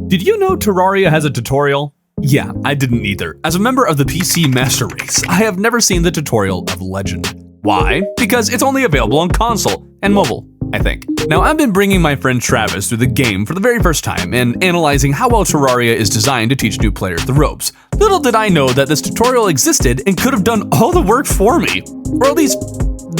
Did you know Terraria has a tutorial? Yeah, I didn't either. As a member of the PC Master Race, I have never seen the tutorial of Legend. Why? Because it's only available on console and mobile, I think. Now, I've been bringing my friend Travis through the game for the very first time and analyzing how well Terraria is designed to teach new players the ropes. Little did I know that this tutorial existed and could have done all the work for me. Or at least,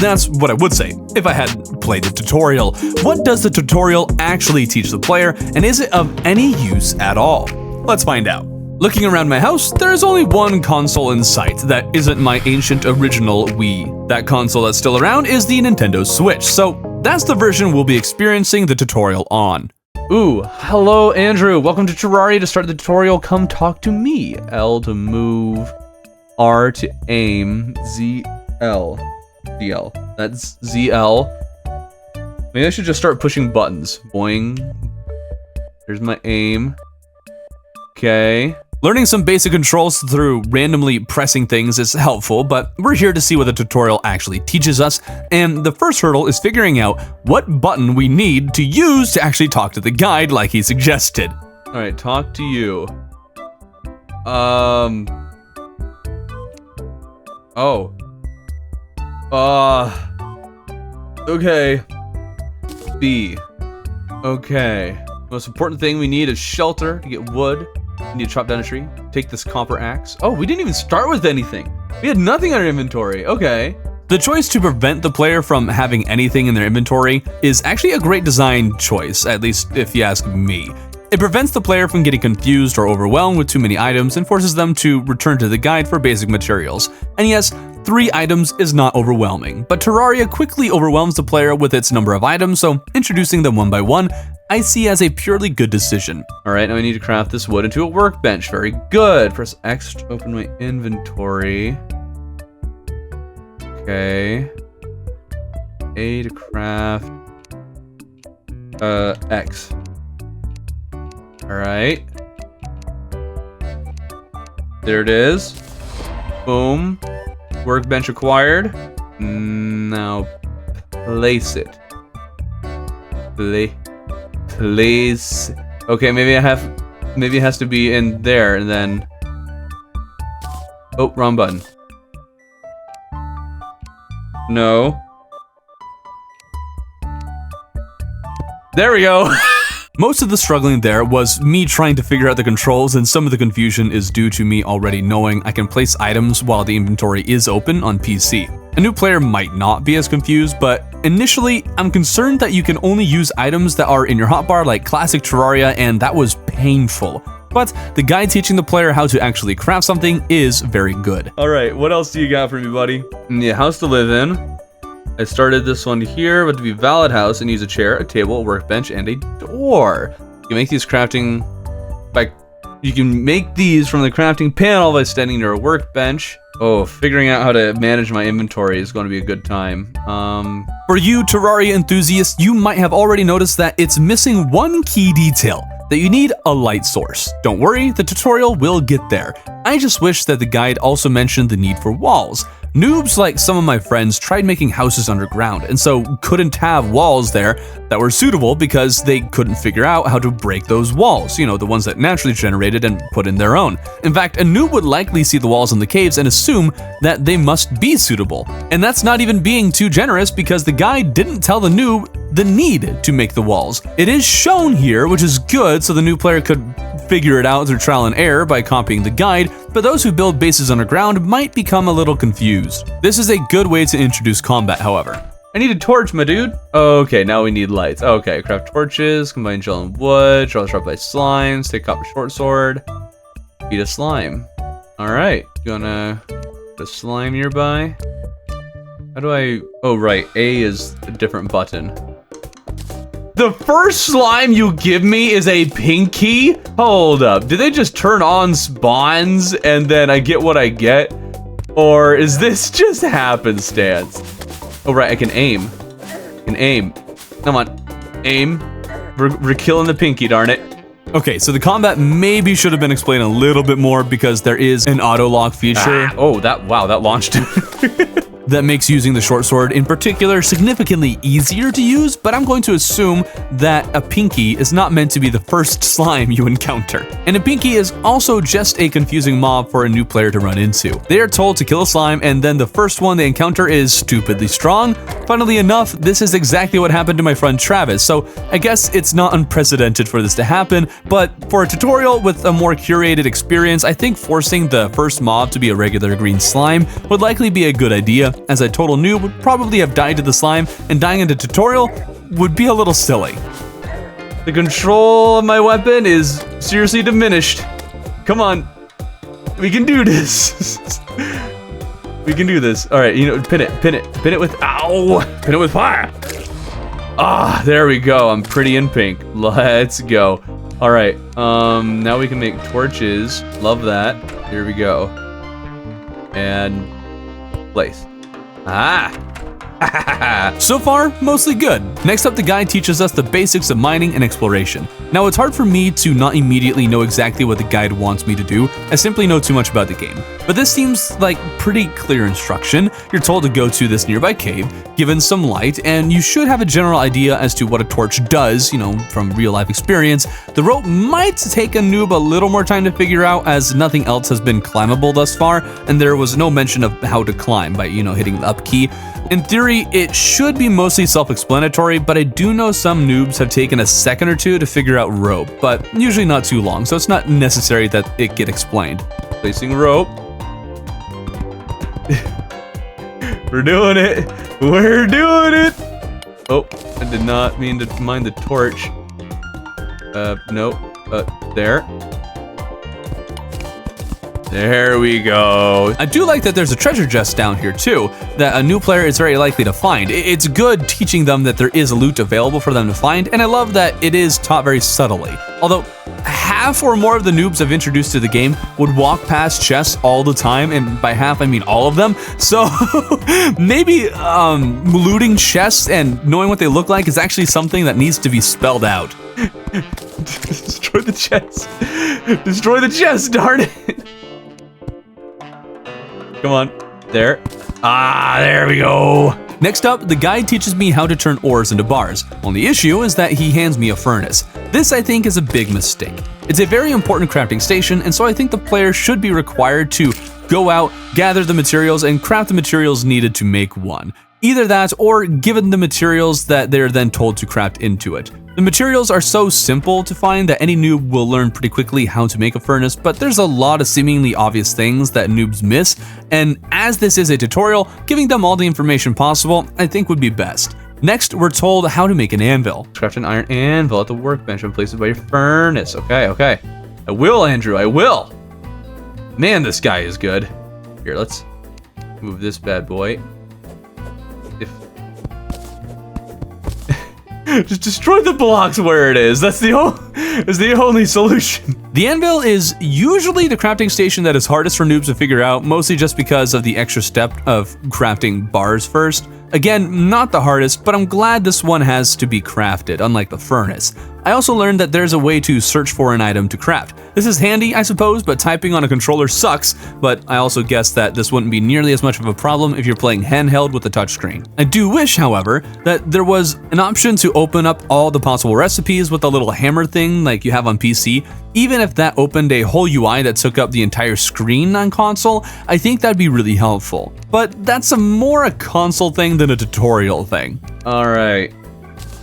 that's what I would say, if I hadn't played the tutorial. What does the tutorial actually teach the player, and is it of any use at all? Let's find out. Looking around my house, there is only one console in sight that isn't my ancient original Wii. That console that's still around is the Nintendo Switch, so that's the version we'll be experiencing the tutorial on. Ooh, hello Andrew, welcome to Terraria. To start the tutorial, come talk to me. L to move, R to aim, ZL. ZL. That's ZL. Maybe I should just start pushing buttons. Boing. There's my aim. Okay. Learning some basic controls through randomly pressing things is helpful, but we're here to see what the tutorial actually teaches us, and the first hurdle is figuring out what button we need to use to actually talk to the guide like he suggested. Alright, talk to you. Okay. B. Okay. Most important thing we need is shelter to get wood. We need to chop down a tree. Take this copper axe. Oh, we didn't even start with anything. We had nothing in our inventory. Okay. The choice to prevent the player from having anything in their inventory is actually a great design choice, at least if you ask me. It prevents the player from getting confused or overwhelmed with too many items and forces them to return to the guide for basic materials. And yes, 3 items is not overwhelming, but Terraria quickly overwhelms the player with its number of items, so introducing them one by one I see as a purely good decision. Alright, now I need to craft this wood into a workbench. Very good. Press X to open my inventory. Okay. A to craft. X. Alright. There it is. Boom. Workbench acquired. Now place it. Place. Okay, maybe it has to be in there and then. Oh, wrong button. No. There we go. Most of the struggling there was me trying to figure out the controls, and some of the confusion is due to me already knowing I can place items while the inventory is open on PC. A new player might not be as confused, but initially, I'm concerned that you can only use items that are in your hotbar like classic Terraria, and that was painful. But the guide teaching the player how to actually craft something is very good. Alright, what else do you got for me, buddy? Yeah, house to live in. I started this one here with the valid house and use a chair, a table, a workbench, and a door. You can make these crafting by... You can make these from the crafting panel by standing near a workbench. Oh, figuring out how to manage my inventory is going to be a good time. For you Terraria enthusiasts, you might have already noticed that it's missing one key detail, that you need a light source. Don't worry, the tutorial will get there. I just wish that the guide also mentioned the need for walls. Noobs like some of my friends tried making houses underground, and so couldn't have walls there that were suitable because they couldn't figure out how to break those walls, you know, the ones that naturally generated and put in their own. In fact, a noob would likely see the walls in the caves and assume that they must be suitable. And that's not even being too generous because the guide didn't tell the noob the need to make the walls. It is shown here, which is good, so the new player could figure it out through trial and error by copying the guide, but those who build bases underground might become a little confused. This is a good way to introduce combat, however. I need a torch, my dude. Okay, now we need lights. Okay, craft torches, combine gel and wood, draw sharp light slimes, take copper short sword, eat a slime. Alright, you wanna put a slime nearby? How do I... Oh, right, A is a different button. The first slime you give me is a pinky? Hold up, did they just turn on spawns and then I get what I get? Or is this just happenstance? Oh right, I can aim. I can aim. Come on, aim. We're killing the pinky, darn it. Okay, so the combat maybe should have been explained a little bit more because there is an auto lock feature. Wow, that launched. that makes using the short sword in particular significantly easier to use, but I'm going to assume that a pinky is not meant to be the first slime you encounter. And a pinky is also just a confusing mob for a new player to run into. They are told to kill a slime, and then the first one they encounter is stupidly strong. Funnily enough, this is exactly what happened to my friend Travis, so I guess it's not unprecedented for this to happen, but for a tutorial with a more curated experience, I think forcing the first mob to be a regular green slime would likely be a good idea, as a total noob would probably have died to the slime, and dying in the tutorial would be a little silly. The control of my weapon is seriously diminished. Come on, we can do this. We can do this. All right, you know, pin it with, ow, pin it with fire. Ah, there we go. I'm pretty in pink. Let's go. All right, now we can make torches. Love that. Here we go. And place. So far, mostly good. Next up, the guide teaches us the basics of mining and exploration. Now, it's hard for me to not immediately know exactly what the guide wants me to do. I simply know too much about the game. But this seems like pretty clear instruction. You're told to go to this nearby cave, given some light, and you should have a general idea as to what a torch does, you know, from real life experience. The rope might take a noob a little more time to figure out, as nothing else has been climbable thus far, and there was no mention of how to climb by, you know, hitting the up key. In theory, it should be mostly self-explanatory, but I do know some noobs have taken a second or two to figure out rope, but usually not too long, so it's not necessary that it get explained. Placing rope. We're doing it. We're doing it. Oh, I did not mean to mine the torch. Nope. There. There we go. I do like that there's a treasure chest down here too, that a new player is very likely to find. It's good teaching them that there is loot available for them to find, and I love that it is taught very subtly. Although, half or more of the noobs I've introduced to the game would walk past chests all the time, and by half I mean all of them. So maybe looting chests and knowing what they look like is actually something that needs to be spelled out. Destroy the chest. Destroy the chest, darn it. Come on, there. Ah, there we go. Next up, the guide teaches me how to turn ores into bars. Only issue is that he hands me a furnace. This, I think, is a big mistake. It's a very important crafting station, and so I think the player should be required to go out, gather the materials, and craft the materials needed to make one. Either that, or given the materials that they're then told to craft into it. The materials are so simple to find that any noob will learn pretty quickly how to make a furnace, but there's a lot of seemingly obvious things that noobs miss, and as this is a tutorial, giving them all the information possible, I think would be best. Next, we're told how to make an anvil. Craft an iron anvil at the workbench and place it by your furnace. Okay. I will, Andrew, I will. Man, this guy is good. Here, let's move this bad boy. Just destroy the blocks where it is. That's the only solution. The anvil is usually the crafting station that is hardest for noobs to figure out, mostly just because of the extra step of crafting bars first. Again, not the hardest, but I'm glad this one has to be crafted, unlike the furnace. I also learned that there's a way to search for an item to craft. This is handy, I suppose, but typing on a controller sucks, but I also guess that this wouldn't be nearly as much of a problem if you're playing handheld with a touchscreen. I do wish, however, that there was an option to open up all the possible recipes with a little hammer thing like you have on PC. Even if that opened a whole UI that took up the entire screen on console, I think that'd be really helpful. But that's more a console thing than a tutorial thing. All right,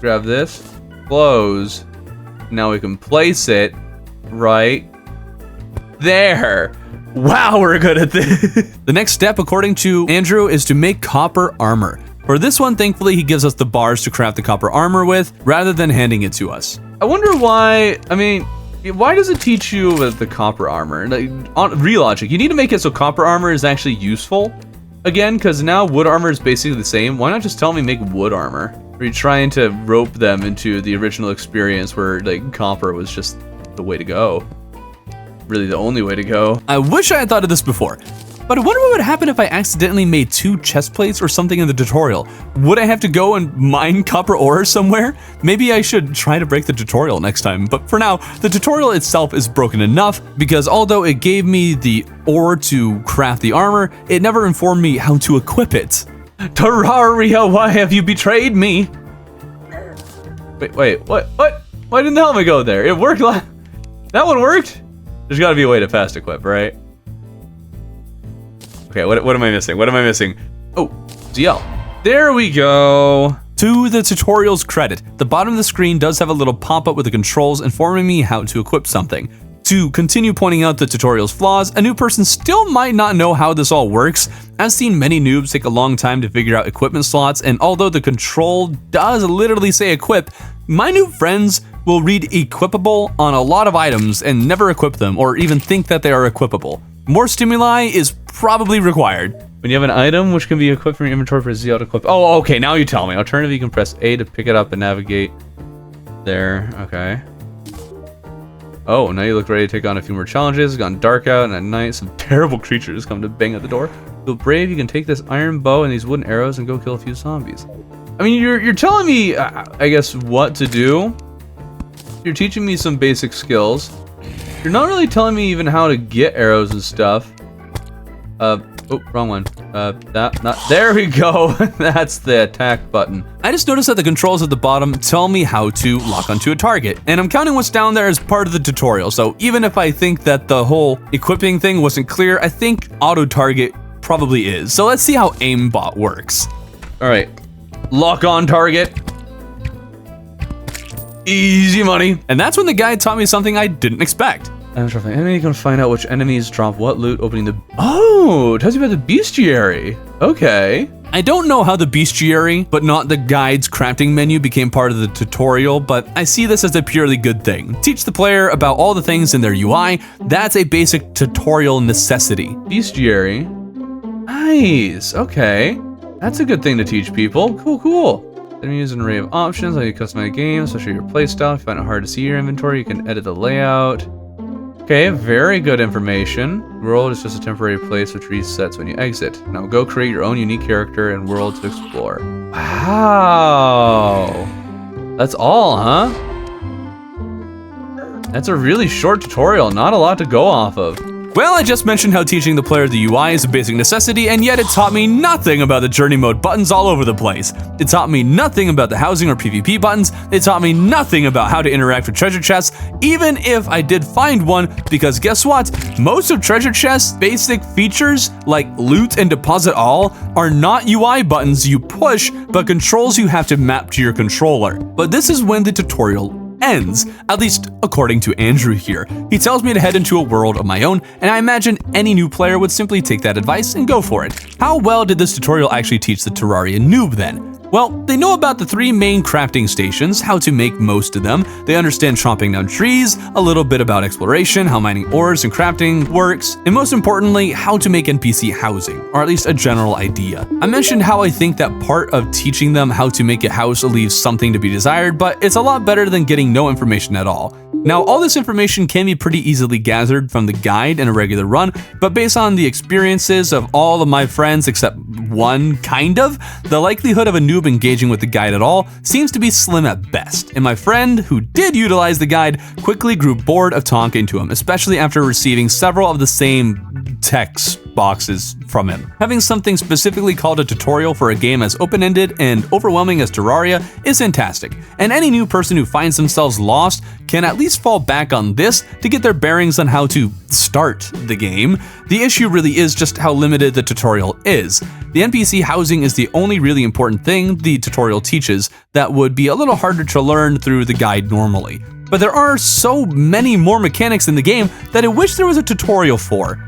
grab this, close. Now we can place it right there. Wow, we're good at this. The next step, according to Andrew, is to make copper armor. For this one, thankfully, he gives us the bars to craft the copper armor with, rather than handing it to us. I wonder why, why does it teach you with the copper armor? Like, on real logic, you need to make it so copper armor is actually useful. Again, because now wood armor is basically the same. Why not just tell me make wood armor? Are you trying to rope them into the original experience where like copper was just the way to go? Really the only way to go. I wish I had thought of this before, but I wonder what would happen if I accidentally made 2 chest plates or something in the tutorial. Would I have to go and mine copper ore somewhere? Maybe I should try to break the tutorial next time, but for now, the tutorial itself is broken enough because although it gave me the ore to craft the armor, it never informed me how to equip it. Terraria, why have you betrayed me? Wait, what? Why didn't the helmet go there? It worked that one worked? There's gotta be a way to fast equip, right? Okay, what am I missing? What am I missing? Oh, ZL. There we go. To the tutorial's credit, the bottom of the screen does have a little pop-up with the controls informing me how to equip something. To continue pointing out the tutorial's flaws, a new person still might not know how this all works. I've seen many noobs take a long time to figure out equipment slots, and although the control does literally say equip, my new friends will read equipable on a lot of items and never equip them or even think that they are equipable. More stimuli is probably required. When you have an item which can be equipped from your inventory for ZL to equip. Oh, okay, now you tell me. Alternatively, you can press A to pick it up and navigate there. Okay. Oh, now you look ready to take on a few more challenges. It's gone dark out, and at night, some terrible creatures come to bang at the door. Feel brave, you can take this iron bow and these wooden arrows and go kill a few zombies. I mean, you're telling me, I guess, what to do. You're teaching me some basic skills. You're not really telling me even how to get arrows and stuff. Oh, wrong one. There we go. That's the attack button. I just noticed that the controls at the bottom tell me how to lock onto a target, and I'm counting what's down there as part of the tutorial. So even if I think that the whole equipping thing wasn't clear, I think auto target probably is. So let's see how aimbot works. All right, lock on target. Easy money. And that's when the guy taught me something I didn't expect. I'm sure enemy can find out which enemies drop what loot opening the... Oh, it tells you about the bestiary. Okay. I don't know how the bestiary, but not the guide's crafting menu became part of the tutorial, but I see this as a purely good thing. Teach the player about all the things in their UI. That's a basic tutorial necessity. Bestiary. Nice. Okay. That's a good thing to teach people. Cool, cool. Then you use an array of options, how you customize the game, especially your playstyle. If you find it hard to see your inventory, you can edit the layout. Okay, very good information. World is just a temporary place which resets when you exit. Now go create your own unique character and world to explore. Wow. That's all, huh? That's a really short tutorial, not a lot to go off of. Well, I just mentioned how teaching the player the UI is a basic necessity, and yet it taught me nothing about the journey mode buttons all over the place. It taught me nothing about the housing or PvP buttons. It taught me nothing about how to interact with treasure chests, even if I did find one, because guess what? Most of treasure chests' basic features, like loot and deposit all, are not UI buttons you push, but controls you have to map to your controller. But this is when the tutorial ends, at least according to Andrew here. He tells me to head into a world of my own, and I imagine any new player would simply take that advice and go for it. How well did this tutorial actually teach the Terraria noob then? Well, they know about the 3 main crafting stations, how to make most of them. They understand chopping down trees, a little bit about exploration, how mining ores and crafting works, and most importantly, how to make NPC housing, or at least a general idea. I mentioned how I think that part of teaching them how to make a house leaves something to be desired, but it's a lot better than getting no information at all. Now, all this information can be pretty easily gathered from the guide in a regular run, but based on the experiences of all of my friends except one, kind of, the likelihood of a noob engaging with the guide at all seems to be slim at best. And my friend, who did utilize the guide, quickly grew bored of talking to him, especially after receiving several of the same text boxes from him. Having something specifically called a tutorial for a game as open-ended and overwhelming as Terraria is fantastic, and any new person who finds themselves lost can at least fall back on this to get their bearings on how to start the game. The issue really is just how limited the tutorial is. The NPC housing is the only really important thing the tutorial teaches that would be a little harder to learn through the guide normally. But there are so many more mechanics in the game that I wish there was a tutorial for.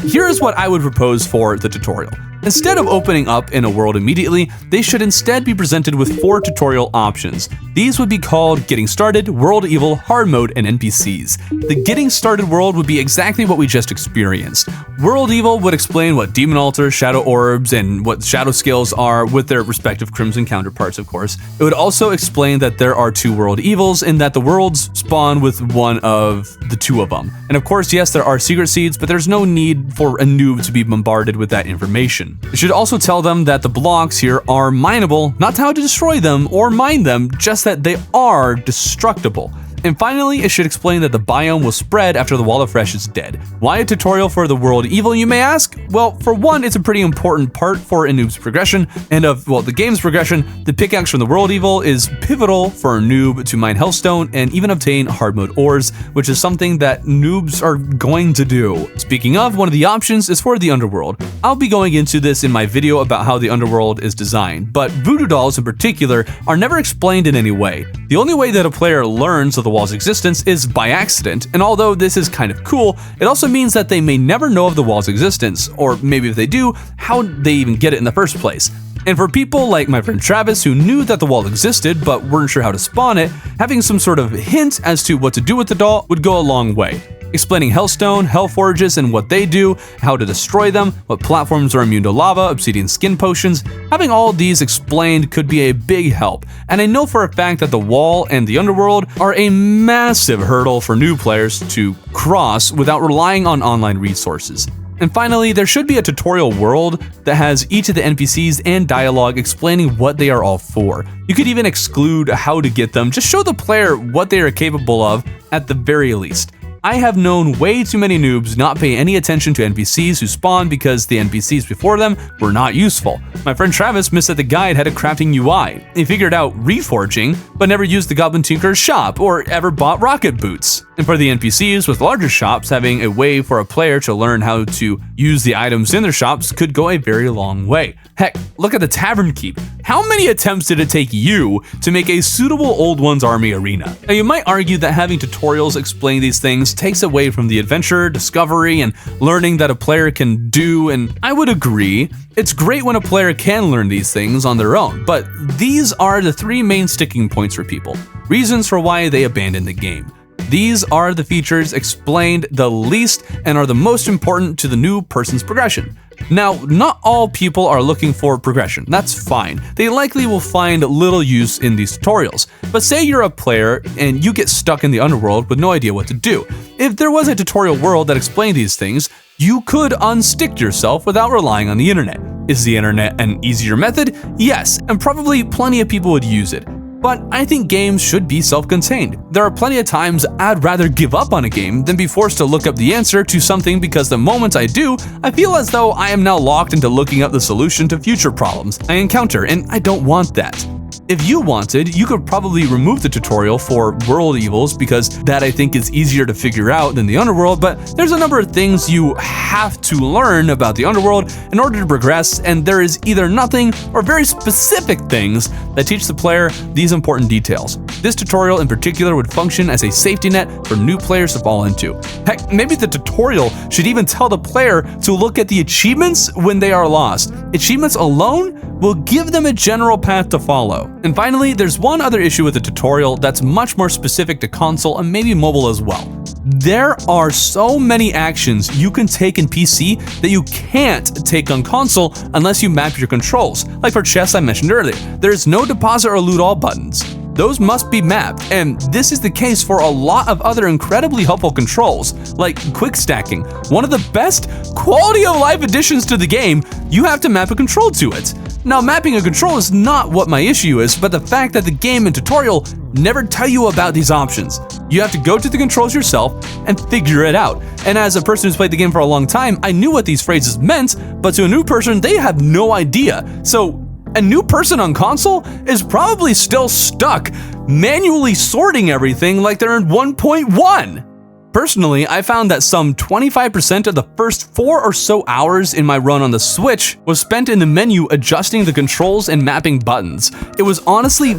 Here is what I would propose for the tutorial. Instead of opening up in a world immediately, they should instead be presented with 4 tutorial options. These would be called Getting Started, World Evil, Hard Mode, and NPCs. The Getting Started world would be exactly what we just experienced. World Evil would explain what Demon Altar, Shadow Orbs, and what Shadow Skills are with their respective Crimson counterparts, of course. It would also explain that there are 2 World Evils and that the worlds spawn with one of the 2 of them. And of course, yes, there are secret seeds, but there's no need for a noob to be bombarded with that information. It should also tell them that the blocks here are mineable, not how to destroy them or mine them, just that they are destructible. And finally, it should explain that the biome will spread after the Wall of Fresh is dead. Why a tutorial for the world evil, you may ask? Well, for one, it's a pretty important part for a noob's progression, and of, well, the game's progression. The pickaxe from the world evil is pivotal for a noob to mine hellstone and even obtain hard mode ores, which is something that noobs are going to do. Speaking of, one of the options is for the underworld. I'll be going into this in my video about how the underworld is designed, but voodoo dolls in particular are never explained in any way. The only way that a player learns of the wall's existence is by accident, and although this is kind of cool, it also means that they may never know of the wall's existence, or maybe if they do, how they even get it in the first place. And for people like my friend Travis who knew that the wall existed but weren't sure how to spawn it, having some sort of hint as to what to do with the doll would go a long way. Explaining Hellstone, Hellforges and what they do, how to destroy them, what platforms are immune to lava, obsidian skin potions, having all of these explained could be a big help. And I know for a fact that the wall and the underworld are a massive hurdle for new players to cross without relying on online resources. And finally, there should be a tutorial world that has each of the NPCs and dialogue explaining what they are all for. You could even exclude how to get them, just show the player what they are capable of at the very least. I have known way too many noobs not pay any attention to NPCs who spawn because the NPCs before them were not useful. My friend Travis missed that the guide had a crafting UI. He figured out reforging, but never used the Goblin Tinker's shop or ever bought rocket boots. And for the NPCs with larger shops, having a way for a player to learn how to use the items in their shops could go a very long way. Heck, look at the Tavern Keep. How many attempts did it take you to make a suitable Old Ones Army arena? Now you might argue that having tutorials explain these things takes away from the adventure, discovery, and learning that a player can do, and I would agree. It's great when a player can learn these things on their own, but these are the three main sticking points for people. Reasons for why they abandon the game. These are the features explained the least and are the most important to the new person's progression. Now, not all people are looking for progression, that's fine. They likely will find little use in these tutorials. But say you're a player and you get stuck in the underworld with no idea what to do. If there was a tutorial world that explained these things, you could unstick yourself without relying on the internet. Is the internet an easier method? Yes, and probably plenty of people would use it. But I think games should be self-contained. There are plenty of times I'd rather give up on a game than be forced to look up the answer to something, because the moment I do, I feel as though I am now locked into looking up the solution to future problems I encounter, and I don't want that. If you wanted, you could probably remove the tutorial for world evils, because that I think is easier to figure out than the underworld, but there's a number of things you have to learn about the underworld in order to progress, and there is either nothing or very specific things that teach the player these important details. This tutorial in particular would function as a safety net for new players to fall into. Heck, maybe the tutorial should even tell the player to look at the achievements when they are lost. Achievements alone will give them a general path to follow. And finally, there's one other issue with the tutorial that's much more specific to console and maybe mobile as well. There are so many actions you can take in PC that you can't take on console unless you map your controls. Like for chests I mentioned earlier, there's no deposit or loot all buttons. Those must be mapped, and this is the case for a lot of other incredibly helpful controls, like quick stacking. One of the best quality of life additions to the game, you have to map a control to it. Now, mapping a control is not what my issue is, but the fact that the game and tutorial never tell you about these options. You have to go to the controls yourself and figure it out. And as a person who's played the game for a long time, I knew what these phrases meant, but to a new person, they have no idea. So a new person on console is probably still stuck manually sorting everything like they're in 1.1. Personally, I found that some 25% of the first 4 or so hours in my run on the Switch was spent in the menu adjusting the controls and mapping buttons. It was honestly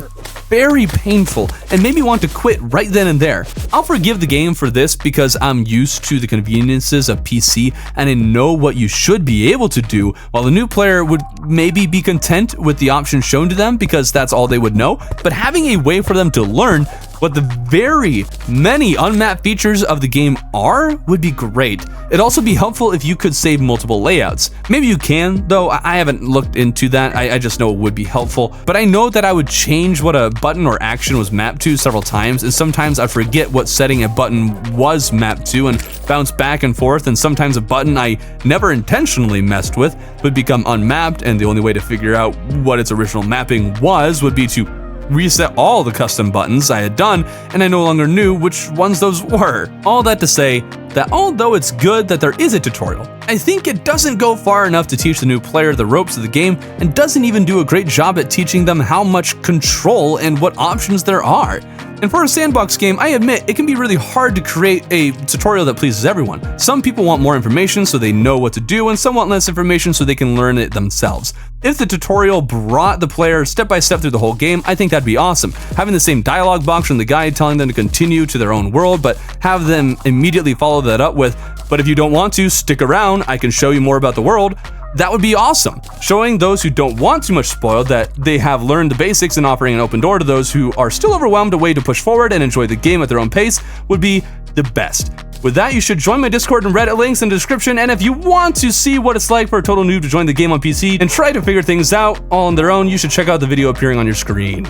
very painful and made me want to quit right then and there. I'll forgive the game for this because I'm used to the conveniences of PC and I know what you should be able to do, while the new player would maybe be content with the options shown to them because that's all they would know. But having a way for them to learn what the very many unmapped features of the game are would be great. It'd also be helpful if you could save multiple layouts. Maybe you can, though I haven't looked into that. I just know it would be helpful. But I know that I would change what a button or action was mapped to several times, and sometimes I forget what setting a button was mapped to and bounce back and forth, and sometimes a button I never intentionally messed with would become unmapped, and the only way to figure out what its original mapping was would be to reset all the custom buttons I had done, and I no longer knew which ones those were. All that to say that although it's good that there is a tutorial, I think it doesn't go far enough to teach the new player the ropes of the game, and doesn't even do a great job at teaching them how much control and what options there are. And for a sandbox game, I admit it can be really hard to create a tutorial that pleases everyone. Some people want more information so they know what to do, and some want less information so they can learn it themselves. If the tutorial brought the player step by step through the whole game, I think that'd be awesome. Having the same dialogue box from the guide telling them to continue to their own world, but have them immediately follow that up with, "But if you don't want to, stick around, I can show you more about the world." That would be awesome. Showing those who don't want too much spoiled that they have learned the basics and offering an open door to those who are still overwhelmed a way to push forward and enjoy the game at their own pace would be the best. With that, you should join my Discord and Reddit links in the description, and if you want to see what it's like for a total noob to join the game on PC and try to figure things out all on their own, you should check out the video appearing on your screen.